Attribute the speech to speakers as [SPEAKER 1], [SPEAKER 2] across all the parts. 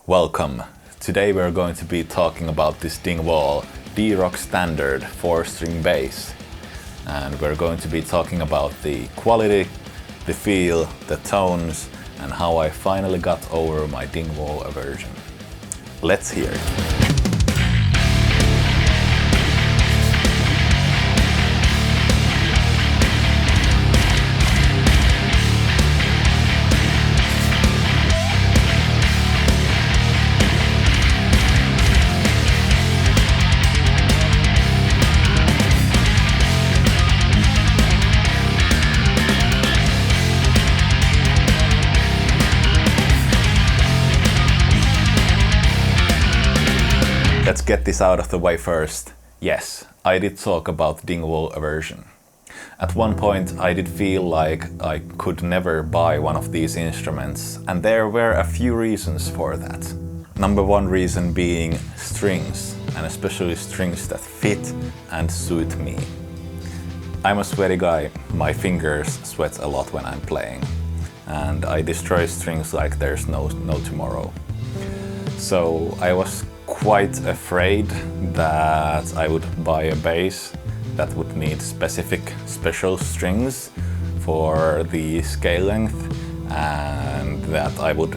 [SPEAKER 1] Welcome! Today we're going to be talking about this Dingwall D-Roc Standard 4-string bass. And we're going to be talking about the quality, the feel, the tones, and how I finally got over my Dingwall aversion. Let's hear it! Let's get this out of the way first. Yes, I did talk about Dingwall aversion. At one point I did feel like I could never buy one of these instruments, and there were a few reasons for that. Number one reason being strings, and especially strings that fit and suit me. I'm a sweaty guy, my fingers sweat a lot when I'm playing, and I destroy strings like there's no tomorrow. So I was quite afraid that I would buy a bass that would need special strings for the scale length, and that I would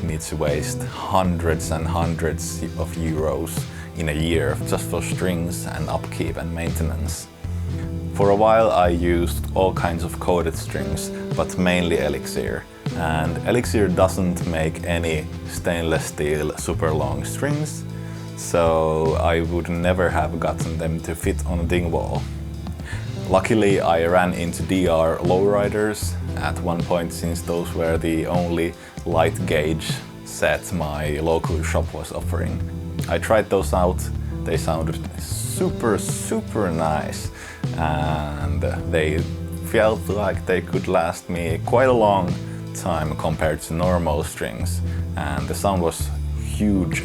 [SPEAKER 1] need to waste hundreds and hundreds of euros in a year just for strings and upkeep and maintenance. For a while I used all kinds of coated strings, but mainly Elixir. And Elixir doesn't make any stainless steel super long strings, so I would never have gotten them to fit on a Dingwall. Luckily I ran into DR lowriders at one point, since those were the only light gauge set my local shop was offering. I tried those out, they sounded super nice, and they felt like they could last me quite a long time compared to normal strings, and the sound was huge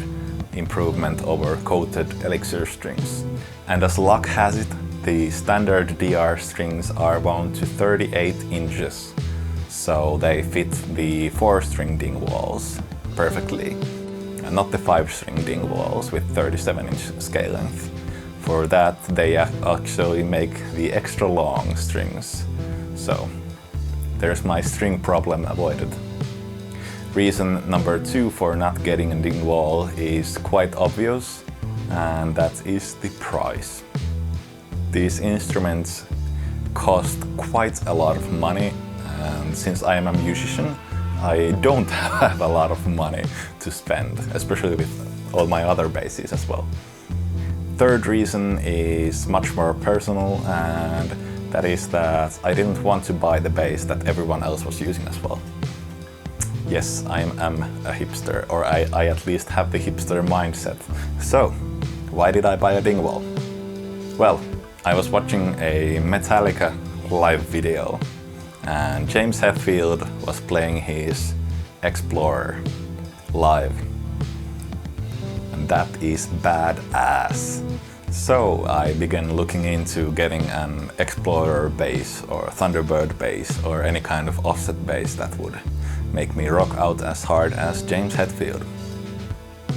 [SPEAKER 1] improvement over coated Elixir strings. And as luck has it, the standard DR strings are wound to 38 inches, so they fit the 4-string Dingwalls perfectly, and not the 5-string Dingwalls with 37-inch scale length. For that they actually make the extra long strings, so there's my string problem avoided. Reason number two for not getting a Dingwall is quite obvious, and that is the price. These instruments cost quite a lot of money, and since I am a musician, I don't have a lot of money to spend, especially with all my other basses as well. Third reason is much more personal, and that is that I didn't want to buy the bass that everyone else was using as well. Yes, I am a hipster, or I at least have the hipster mindset. So, why did I buy a Dingwall? Well, I was watching a Metallica live video, and James Hetfield was playing his Explorer live. And that is badass. So I began looking into getting an Explorer bass or Thunderbird bass or any kind of offset bass that would make me rock out as hard as James Hetfield.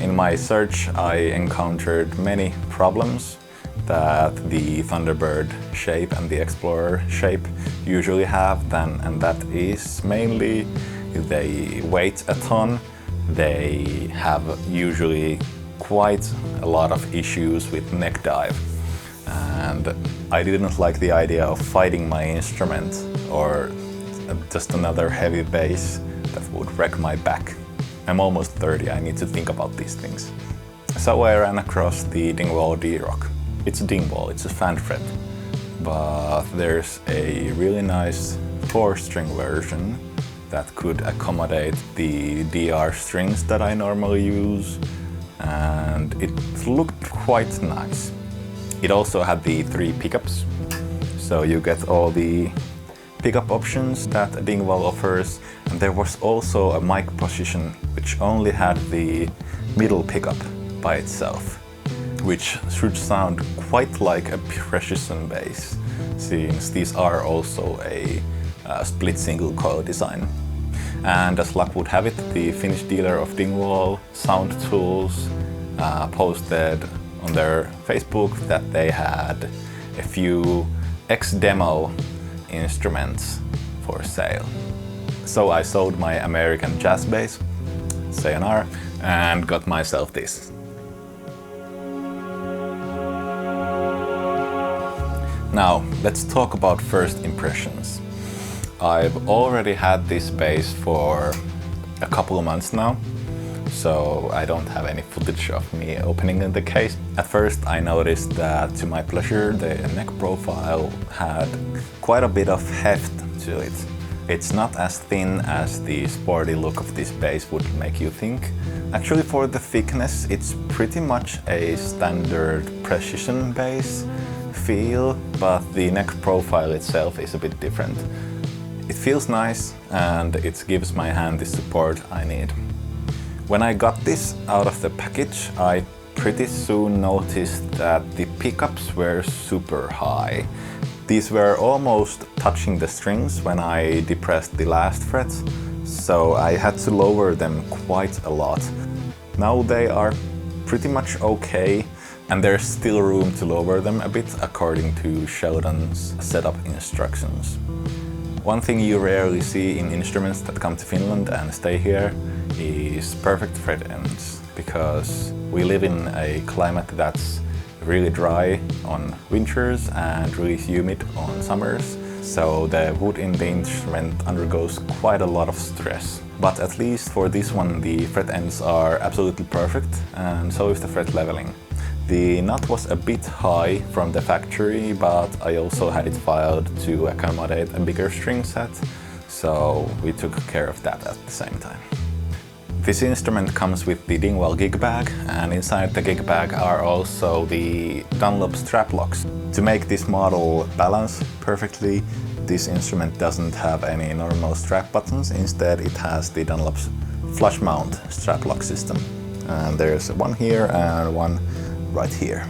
[SPEAKER 1] In my search I encountered many problems that the Thunderbird shape and the Explorer shape usually have, and that is mainly they weigh a ton, they have usually quite a lot of issues with neck dive, and I didn't like the idea of fighting my instrument or just another heavy bass that would wreck my back. I'm almost 30, I need to think about these things. So I ran across the Dingwall D-Roc. It's a Dingwall, it's a fan fret, but there's a really nice 4-string version that could accommodate the DR strings that I normally use, and it looked quite nice. It also had the 3 pickups, so you get all the pickup options that a Dingwall offers, and there was also a mic position which only had the middle pickup by itself, which should sound quite like a precision bass, since these are also a split single coil design. And as luck would have it, the Finnish dealer of Dingwall Sound Tools posted on their Facebook that they had a few ex-demo instruments for sale. So I sold my American jazz bass, sayonara, and got myself this. Now, let's talk about first impressions. I've already had this bass for a couple of months now, so I don't have any footage of me opening the case. At first I noticed that, to my pleasure, the neck profile had quite a bit of heft to it. It's not as thin as the sporty look of this bass would make you think. Actually, for the thickness, it's pretty much a standard precision bass feel, but the neck profile itself is a bit different. It feels nice and it gives my hand the support I need. When I got this out of the package, I pretty soon noticed that the pickups were super high. These were almost touching the strings when I depressed the last frets, so I had to lower them quite a lot. Now they are pretty much okay, and there's still room to lower them a bit according to Sheldon's setup instructions. One thing you rarely see in instruments that come to Finland and stay here is perfect fret ends, because we live in a climate that's really dry on winters and really humid on summers, so the wood in the instrument undergoes quite a lot of stress. But at least for this one, the fret ends are absolutely perfect, and so is the fret leveling. The nut was a bit high from the factory, but I also had it filed to accommodate a bigger string set, so we took care of that at the same time. This instrument comes with the Dingwall gig bag, and inside the gig bag are also the Dunlop strap locks. To make this model balance perfectly, this instrument doesn't have any normal strap buttons. Instead, it has the Dunlop's flush mount strap lock system. And there's one here and one right here.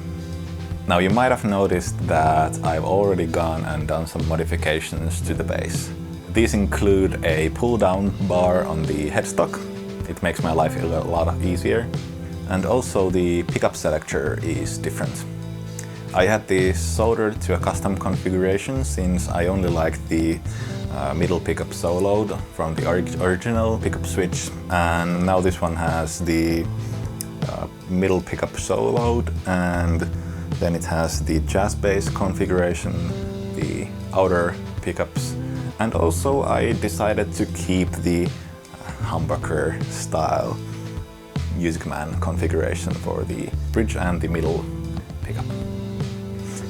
[SPEAKER 1] Now, you might have noticed that I've already gone and done some modifications to the bass. These include a pull-down bar on the headstock. It makes my life a lot easier. And also the pickup selector is different. I had this soldered to a custom configuration since I only like the middle pickup soloed from the original pickup switch, and now this one has the middle pickup soloed, and then it has the jazz bass configuration, the outer pickups, and also I decided to keep the humbucker style Music Man configuration for the bridge and the middle pickup.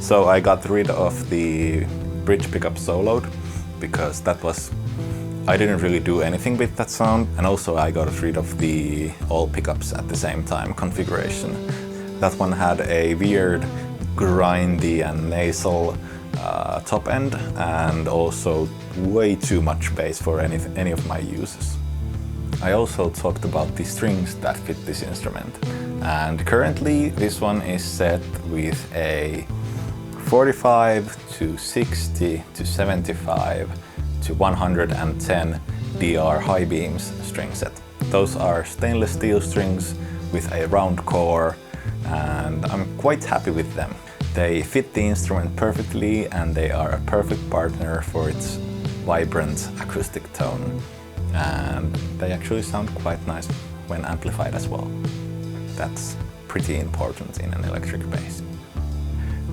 [SPEAKER 1] So I got rid of the bridge pickup soloed because I didn't really do anything with that sound, and also I got rid of the all pickups at the same time configuration. That one had a weird grindy and nasal top end, and also way too much bass for any of my uses. I also talked about the strings that fit this instrument, and currently this one is set with a 45 to 60 to 75 to 110 DR high beams string set. Those are stainless steel strings with a round core, and I'm quite happy with them. They fit the instrument perfectly, and they are a perfect partner for its vibrant acoustic tone. And they actually sound quite nice when amplified as well. That's pretty important in an electric bass.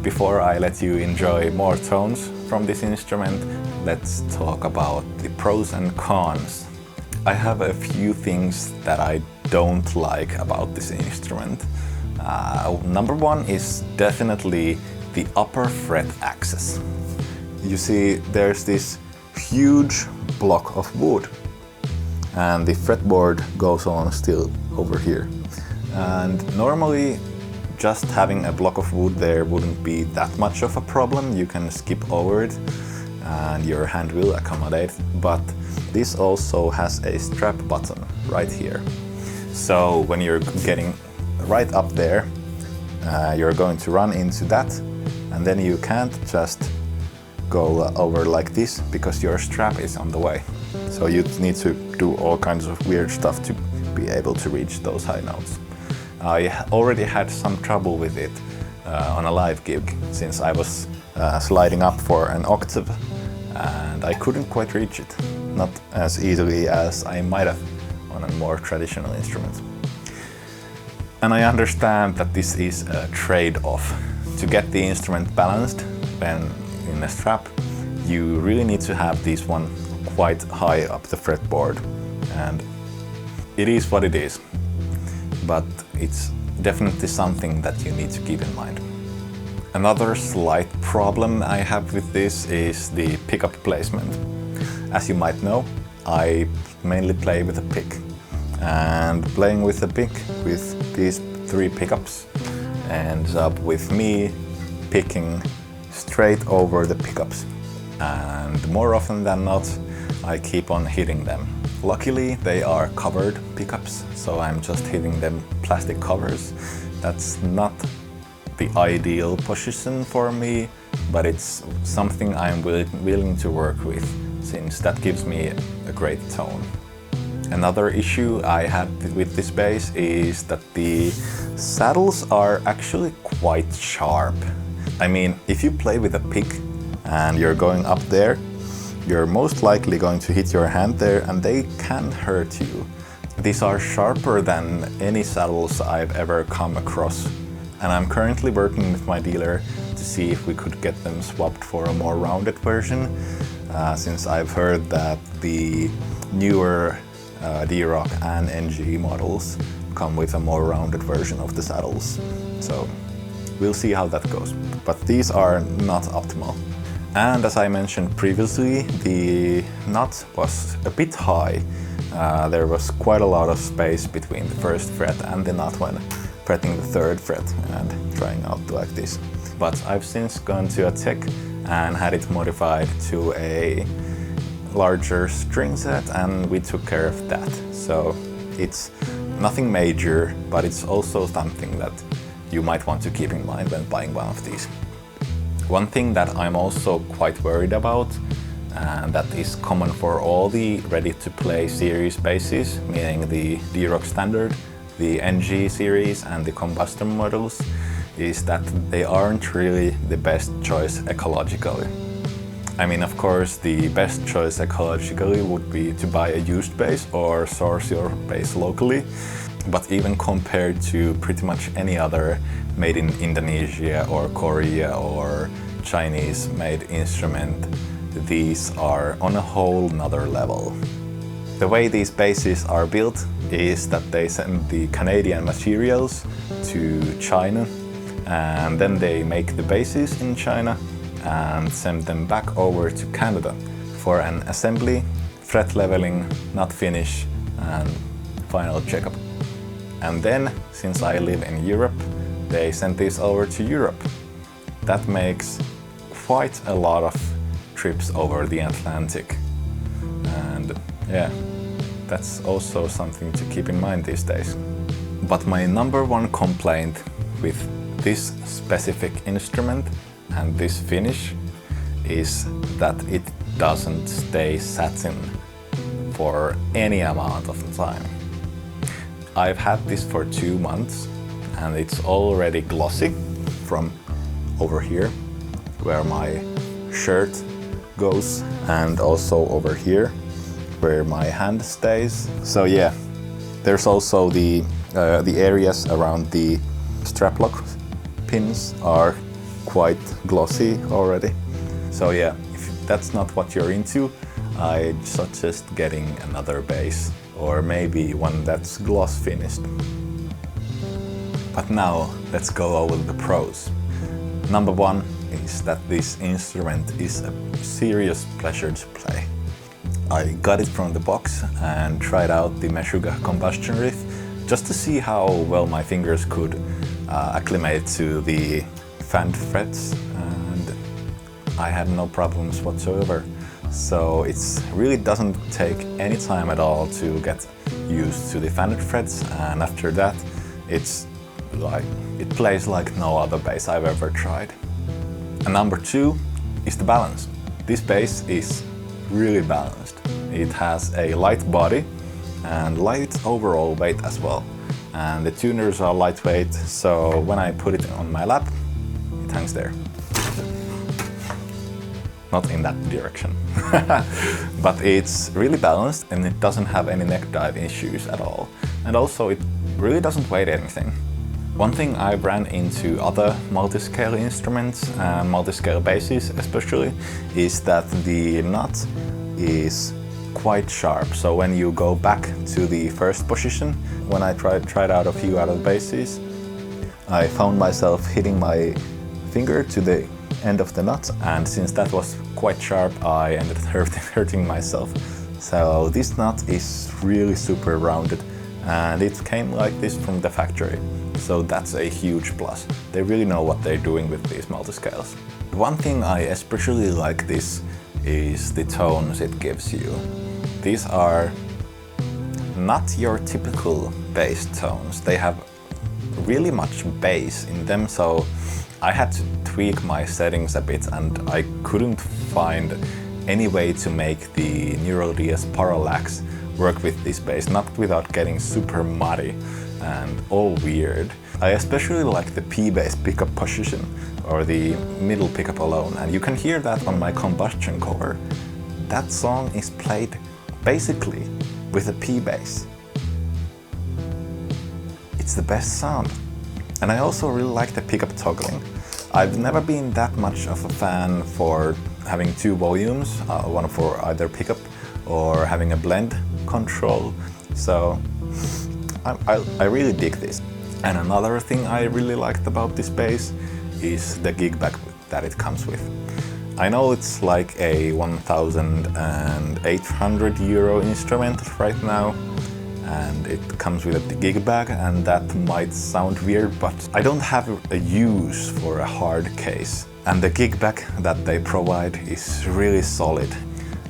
[SPEAKER 1] Before I let you enjoy more tones from this instrument, let's talk about the pros and cons. I have a few things that I don't like about this instrument. Number one is definitely the upper fret axis. You see, there's this huge block of wood, and the fretboard goes on still over here. And normally, just having a block of wood there wouldn't be that much of a problem. You can skip over it and your hand will accommodate. But this also has a strap button right here. So when you're getting right up there, you're going to run into that, and then you can't just go over like this because your strap is on the way. So you need to do all kinds of weird stuff to be able to reach those high notes. I already had some trouble with it on a live gig, since I was sliding up for an octave and I couldn't quite reach it. Not as easily as I might have on a more traditional instrument. And I understand that this is a trade-off. To get the instrument balanced when in a strap, you really need to have this one quite high up the fretboard. And it is what it is. But it's definitely something that you need to keep in mind. Another slight problem I have with this is the pickup placement. As you might know, I mainly play with a pick. And playing with a pick with these 3 pickups ends up with me picking straight over the pickups. And more often than not, I keep on hitting them. Luckily, they are covered pickups, so I'm just hitting them plastic covers. That's not the ideal position for me, but it's something I'm willing to work with, since that gives me a great tone. Another issue I had with this bass is that the saddles are actually quite sharp. I mean, if you play with a pick and you're going up there, you're most likely going to hit your hand there and they can hurt you. These are sharper than any saddles I've ever come across. And I'm currently working with my dealer to see if we could get them swapped for a more rounded version, since I've heard that the newer DRoc and NG models come with a more rounded version of the saddles. So we'll see how that goes. But these are not optimal. And as I mentioned previously, the nut was a bit high. There was quite a lot of space between the first fret and the nut when fretting the 3rd fret and trying out like this. But I've since gone to a tech and had it modified to a larger string set, and we took care of that. So it's nothing major, but it's also something that you might want to keep in mind when buying one of these. One thing that I'm also quite worried about, and that is common for all the ready-to-play series basses, meaning the D-Roc Standard, the NG series and the combustion models, is that they aren't really the best choice ecologically. I mean, of course, the best choice ecologically would be to buy a used bass or source your bass locally, but even compared to pretty much any other made in Indonesia or Korea or Chinese made instrument, these are on a whole nother level. The way these basses are built is that they send the Canadian materials to China, and then they make the basses in China and send them back over to Canada for an assembly, fret leveling, nut finish and final checkup. And then, since I live in Europe, they send these over to Europe. That makes quite a lot of trips over the Atlantic. And yeah, that's also something to keep in mind these days. But my number one complaint with this specific instrument and this finish is that it doesn't stay satin for any amount of time. I've had this for 2 months and it's already glossy from over here where my shirt goes, and also over here where my hand stays. So yeah, there's also the areas around the strap lock pins are quite glossy already. So yeah, if that's not what you're into, I suggest getting another bass, or maybe one that's gloss finished. But now let's go over the pros. Number one is that this instrument is a serious pleasure to play. I got it from the box and tried out the Meshuggah combustion riff just to see how well my fingers could acclimate to the fanned frets, and I had no problems whatsoever. So it really doesn't take any time at all to get used to the fanned frets, and after that it plays like no other bass I've ever tried. And number two is the balance. This bass is really balanced. It has a light body and light overall weight as well. And the tuners are lightweight, so when I put it on my lap, it hangs there. Not in that direction. But it's really balanced and it doesn't have any neck dive issues at all. And also it really doesn't weigh anything. One thing I ran into other multiscale instruments, multiscale basses especially, is that the nut is quite sharp. So when you go back to the first position, when I tried out a few other basses, I found myself hitting my finger to the end of the nut, and since that was quite sharp, I ended up hurting myself. So this nut is really super rounded, and it came like this from the factory. So that's a huge plus. They really know what they're doing with these multiscales. One thing I especially like this is the tones it gives you. These are not your typical bass tones. They have really much bass in them, so I had to tweak my settings a bit and I couldn't find any way to make the Neural DS Parallax work with this bass, not without getting super muddy and all weird. I especially like the P-bass pickup position, or the middle pickup alone, and you can hear that on my Combustion cover. That song is played basically with a P-bass. It's the best sound. And I also really like the pickup toggling. I've never been that much of a fan for having two volumes, one for either pickup or having a blend control, so I really dig this. And another thing I really liked about this bass is the gig bag that it comes with. I know it's like a 1,800 euro instrument right now, and it comes with a gig bag, and that might sound weird, but I don't have a use for a hard case. And the gig bag that they provide is really solid.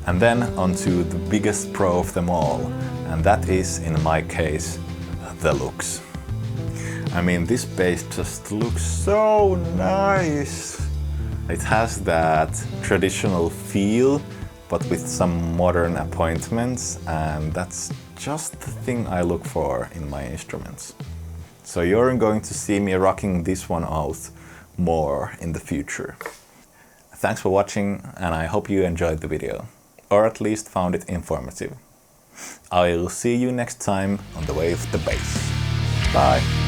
[SPEAKER 1] And then onto the biggest pro of them all, and that is, in my case, the looks. I mean, this bass just looks so nice. It has that traditional feel, but with some modern appointments, and that's just the thing I look for in my instruments. So you're going to see me rocking this one out more in the future. Thanks for watching, and I hope you enjoyed the video, or at least found it informative. I'll see you next time on the way of the bass. Bye!